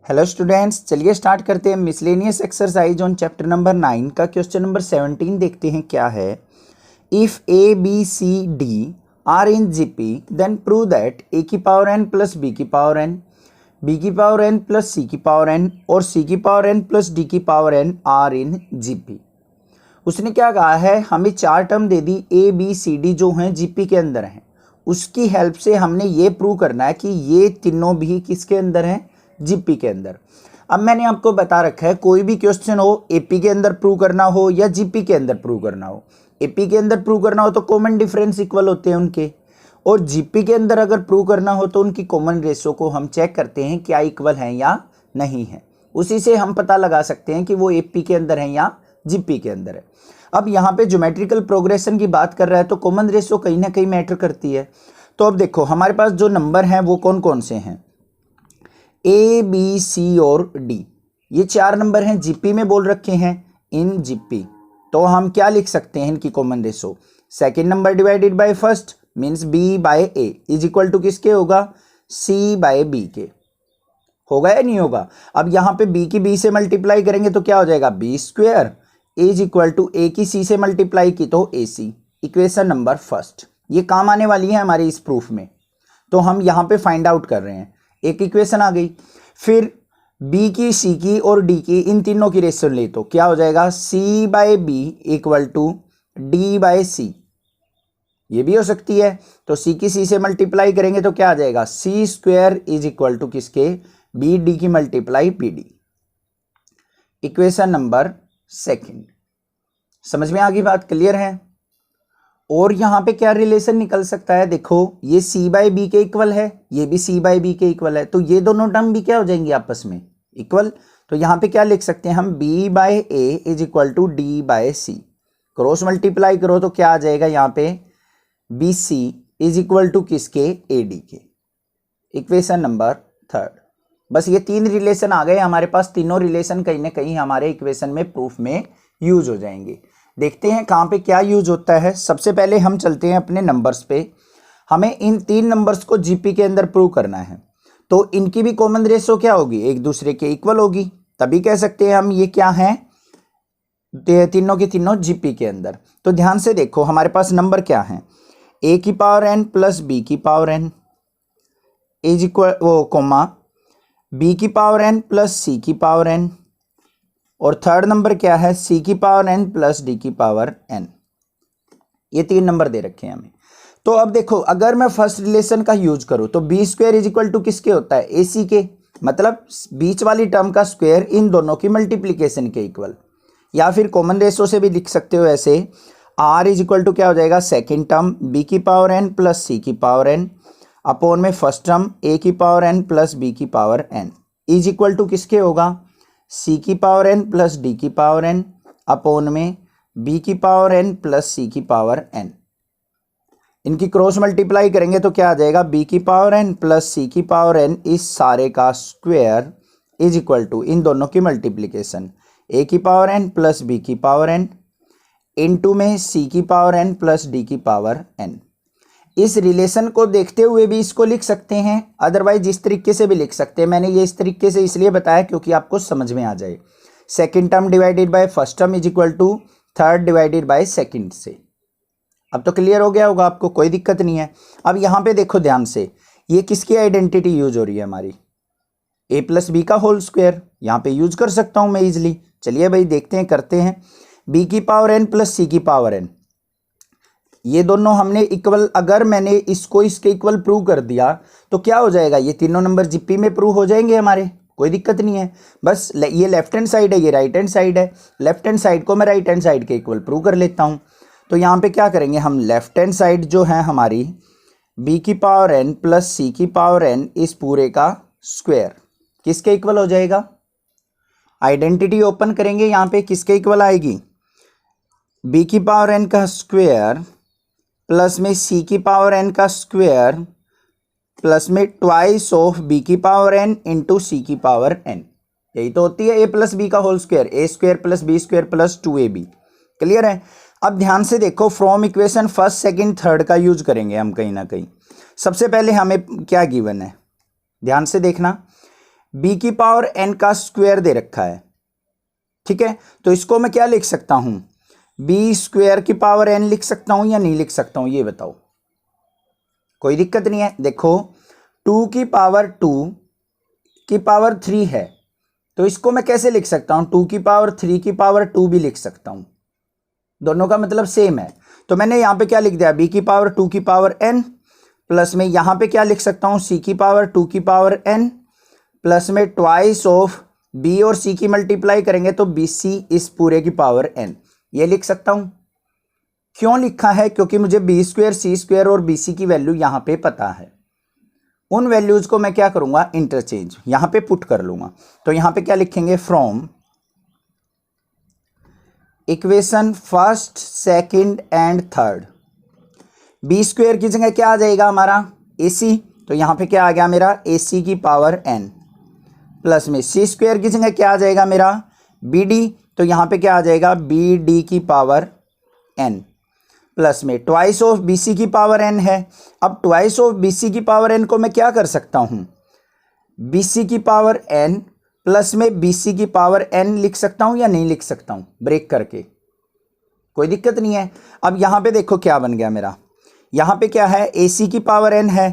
Hello students, चलिए start करते हैं miscellaneous exercise on chapter number 9 का क्वेश्चन नंबर 17 देखते हैं क्या है। If A B C D are in GP then prove that A की पावर एन प्लस बी की पावर एन, बी की पावर एन प्लस सी की पावर एन और सी की पावर एन प्लस डी की power N are in GP. उसने क्या कहा है, हमें चार टर्म दे दी ए बी सी डी जो हैं जीपी के अंदर हैं। उसकी हेल्प से हमने ये प्रूव करना है कि ये तीनों भी किसके अंदर हैं, जीपी के अंदर। अब मैंने आपको बता रखा है कोई भी क्वेश्चन हो, एपी के अंदर प्रूव करना हो या जीपी के अंदर प्रूव करना हो, एपी के अंदर प्रूव करना हो तो कॉमन डिफरेंस इक्वल होते हैं उनके, और जीपी के अंदर अगर प्रूव करना हो तो उनकी कॉमन रेशो को हम चेक करते हैं क्या इक्वल है या नहीं है। उसी से हम पता लगा सकते हैं कि वो एपी के अंदर है या जीपी के अंदर है। अब यहाँ पे ज्योमेट्रिकल प्रोग्रेशन की बात कर रहा है तो कॉमन रेशो कहीं ना कहीं मैटर करती है। तो अब देखो हमारे पास जो नंबर हैं वो कौन कौन से हैं, ए बी सी और डी, ये चार नंबर हैं जीपी में बोल रखे हैं इन जीपी। तो हम क्या लिख सकते हैं इनकी common ratio, second number divided by first means B by A is equal to किसके होगा, सी बाय बी के। होगा या नहीं होगा। अब यहाँ पे बी की बी से मल्टीप्लाई करेंगे तो क्या हो जाएगा, B square is equal to A की सी से मल्टीप्लाई की तो A C. Equation number first ये काम आने वाली है हमारे इस प्रूफ में, तो हम यहाँ पे फाइंड आउट कर रहे हैं। एक इक्वेशन आ गई, फिर b की c की और d की इन तीनों की रेशो ले तो क्या हो जाएगा, c by B equal to d by C. ये भी हो सकती है, तो c की c से मल्टीप्लाई करेंगे तो क्या आ जाएगा, c square is equal to किसके, बी डी की multiply P D. Equation number second. समझ में आ गई बात, क्लियर है। और यहाँ पे क्या रिलेशन निकल सकता है, देखो ये c बाई बी के इक्वल है, ये भी c बाई बी के इक्वल है, तो ये दोनों टर्म भी क्या हो जाएंगे आपस में इक्वल। तो यहाँ पे क्या लिख सकते हैं हम, b by A is equal to D by C. Cross multiply करो तो क्या आ जाएगा यहाँ पे, B C is equal to किसके, ए डी के। Equation number third. बस ये तीन रिलेशन आ गए हमारे पास, तीनों रिलेशन कहीं ना कहीं हमारे इक्वेशन में प्रूफ में यूज हो जाएंगे। देखते हैं कहाँ पे क्या यूज होता है। सबसे पहले हम चलते हैं अपने नंबर्स पे। हमें इन तीन नंबर्स को जीपी के अंदर प्रूव करना है, तो इनकी भी कॉमन रेशो क्या होगी, एक दूसरे के इक्वल होगी, तभी कह सकते हैं हम ये क्या है, तीनों की तीनों जीपी के अंदर। तो ध्यान से देखो हमारे पास नंबर क्या है, ए की पावर एन प्लस बी की पावर एन इज इक्वल वो कोमा बी की पावर एन प्लस सी की पावर एन, और थर्ड नंबर क्या है, सी की पावर एन प्लस डी की पावर एन। ये तीन नंबर दे रखे हैं हमें। तो अब देखो अगर मैं फर्स्ट रिलेशन का यूज करूं तो B square is equal to किसके होता है, ए सी के, मतलब बीच वाली टर्म का स्क्वायर इन दोनों की मल्टीप्लीकेशन के इक्वल। या फिर कॉमन रेशो से भी लिख सकते हो ऐसे, आर इज इक्वल टू क्या हो जाएगा, सेकेंड टर्म बी की पावर एन प्लस सी की पावर एन अपॉन में फर्स्ट टर्म ए की पावर एन प्लस बी की power N is equal to किसके होगा, सी की पावर एन प्लस डी की पावर एन अपॉन में बी की पावर एन प्लस सी की पावर एन। इनकी क्रॉस मल्टीप्लाई करेंगे तो क्या आ जाएगा, बी की पावर एन प्लस सी की पावर एन इस सारे का स्क्वायर इज इक्वल टू इन दोनों की मल्टीप्लीकेशन ए की पावर एन प्लस बी की पावर एन इनटू में सी की पावर एन प्लस डी की पावर एन। इस रिलेशन को देखते हुए भी इसको लिख सकते हैं, अदरवाइज इस तरीके से भी लिख सकते हैं। मैंने ये इस तरीके से इसलिए बताया क्योंकि आपको समझ में आ जाए। Second term divided by first term is equal to third divided by second से। अब तो क्लियर हो गया होगा आपको, कोई दिक्कत नहीं है। अब यहाँ पे देखो ध्यान से, ये किसकी आइडेंटिटी यूज हो रही है हमारी, ए प्लस बी का होल स्क्वायर। यहाँ पे यूज कर सकता हूँ मैं इजिली। चलिए भाई देखते हैं, करते हैं। बी की पावर एन प्लस सी की पावर एन, ये दोनों हमने इक्वल, अगर मैंने इसको इसके इक्वल प्रूव कर दिया तो क्या हो जाएगा, ये तीनों नंबर जीपी में प्रूव हो जाएंगे हमारे, कोई दिक्कत नहीं है। बस ये लेफ्ट हैंड साइड है, ये राइट हैंड साइड है, लेफ्ट हैंड साइड को मैं राइट हैंड साइड के इक्वल प्रूव कर लेता हूँ। तो यहाँ पे क्या करेंगे हम, लेफ्ट हैंड साइड जो है हमारी बी की पावर एन प्लस सी की पावर एन इस पूरे का स्क्वायर किसके इक्वल हो जाएगा। आइडेंटिटी ओपन करेंगे, यहाँ पे किसके इक्वल आएगी, बी की पावर एन का स्क्वायर प्लस में सी की पावर एन का स्क्वायर प्लस में ट्वाइस ऑफ बी की पावर एन इंटू सी की पावर एन। यही तो होती है ए प्लस बी का whole square, A square plus B square plus 2ab। Clear है। अब ध्यान से देखो, from equation first second third का यूज करेंगे हम कहीं ना कहीं। सबसे पहले हमें क्या गिवन है, ध्यान से देखना, बी की पावर एन का स्क्वायर दे रखा है, ठीक है। तो इसको मैं क्या लिख सकता हूं, बी स्क्वायर की पावर एन लिख सकता हूं या नहीं लिख सकता हूं, ये बताओ। कोई दिक्कत नहीं है। देखो 2 की पावर 2 की पावर 3 है, तो इसको मैं कैसे लिख सकता हूं, 2 की पावर 3 की पावर 2 भी लिख सकता हूं, दोनों का मतलब सेम है। तो मैंने यहां पे क्या लिख दिया, बी की पावर 2 की पावर एन, प्लस में यहां पे क्या लिख सकता हूं, सी की पावर 2 की पावर एन, प्लस में ट्वाइस ऑफ बी और सी की मल्टीप्लाई करेंगे तो बी सी इस पूरे की पावर एन, ये लिख सकता हूं। क्यों लिखा है, क्योंकि मुझे बी स्क्वायर, सी स्क्वायर और बी सी की वैल्यू यहां पे पता है। उन वैल्यूज को मैं क्या करूंगा, इंटरचेंज यहां पे पुट कर लूंगा। तो यहां पे क्या लिखेंगे, from equation first, second and third, B square की जगह क्या आ जाएगा हमारा, ए सी, तो यहां पे क्या आ गया मेरा, ए सी की पावर एन, प्लस में सी स्क्वायर की जगह क्या आ जाएगा मेरा, बी डी, तो यहां पे क्या आ जाएगा, बी डी की पावर एन, प्लस में ट्वाइस ऑफ बी सी की पावर एन है। अब ट्वाइस ऑफ बी सी की पावर एन को मैं क्या कर सकता हूं, बी सी की पावर एन प्लस में बी सी की पावर एन लिख सकता हूं या नहीं लिख सकता हूं, ब्रेक करके, कोई दिक्कत नहीं है। अब यहां पे देखो क्या बन गया मेरा, यहां पे क्या है, ए सी की पावर एन है,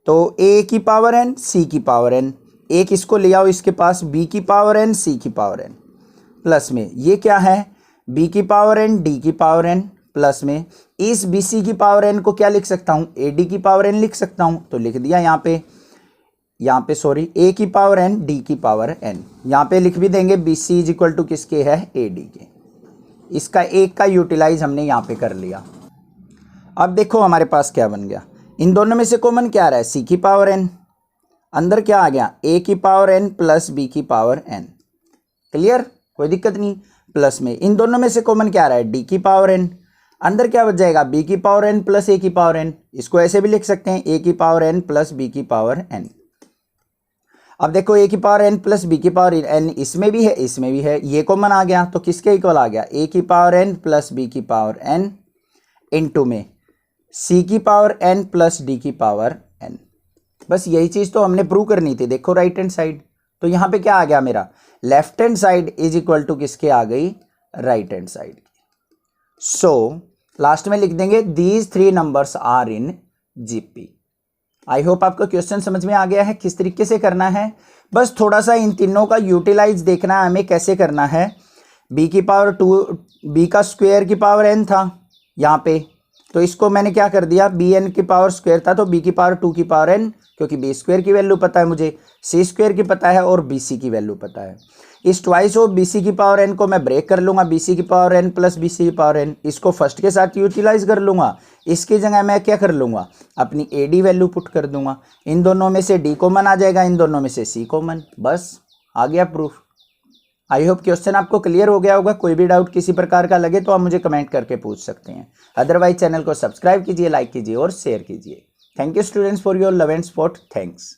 तो ए की पावर एन, सी की पावर एन, एक इसको ले आओ इसके पास, बी की पावर एन, सी की पावर एन, प्लस में ये क्या है, बी की पावर एन, डी की पावर एन, प्लस में इस बी सी की पावर एन को क्या लिख सकता हूं, ए डी की पावर एन लिख सकता हूं, तो लिख दिया यहां पे सॉरी, ए की पावर एन, डी की पावर एन, यहां पे लिख भी देंगे B C is equal to किसके है, ए डी के। इसका एक का यूटिलाइज हमने यहां पे कर लिया। अब देखो हमारे पास क्या बन गया, इन दोनों में से कॉमन क्या आ रहा है, सी की पावर एन, अंदर क्या आ गया, ए की पावर एन प्लस बी की पावर एन, क्लियर, कोई दिक्कत नहीं। प्लस में इन दोनों में से कॉमन क्या आ रहा है, डी की पावर एन, अंदर क्या बच जाएगा, बी की पावर एन प्लस ए की पावर एन, इसको ऐसे भी लिख सकते हैं, ए की पावर एन प्लस बी की पावर एन। अब देखो ए की पावर एन प्लस बी की पावर एन इसमें भी है, इसमें भी है, ये कॉमन आ गया, तो किसके इक्वल आ गया, ए की पावर एन प्लस बी की पावर एन इनटू में सी की पावर एन प्लस डी की पावर एन। बस यही चीज तो हमने प्रूव करनी थी। देखो राइट हैंड साइड, तो यहां पे क्या आ गया मेरा, left hand side is equal to किसके आ गई, राइट हैंड साइड की। सो लास्ट में लिख देंगे these 3 numbers are in GP. I hope आपको क्वेश्चन समझ में आ गया है किस तरीके से करना है। बस थोड़ा सा इन तीनों का यूटिलाइज देखना है हमें कैसे करना है। बी की पावर 2, बी का स्क्वायर की पावर एन था यहाँ पे, तो इसको मैंने क्या कर दिया, बी एन की पावर स्क्वायर था तो बी की पावर 2 की पावर एन, क्योंकि बी स्क्वायर की वैल्यू पता है मुझे, सी स्क्वायर की पता है और बी सी की वैल्यू पता है। इस ट्वाइस ऑफ बी सी की पावर एन को मैं ब्रेक कर लूंगा, बी सी की power N plus B C की पावर एन, इसको फर्स्ट के साथ यूटिलाइज कर लूंगा। इसकी जगह मैं क्या कर लूंगा, अपनी ए डी वैल्यू पुट कर दूंगा। इन दोनों में से डी कॉमन आ जाएगा, इन दोनों में से सी कॉमन, बस आ गया प्रूफ। आई होप क्वेश्चन आपको क्लियर हो गया होगा। कोई भी डाउट किसी प्रकार का लगे तो आप मुझे कमेंट करके पूछ सकते हैं। अदरवाइज चैनल को सब्सक्राइब कीजिए, लाइक कीजिए और शेयर कीजिए। Thank you students for your love and support. Thanks.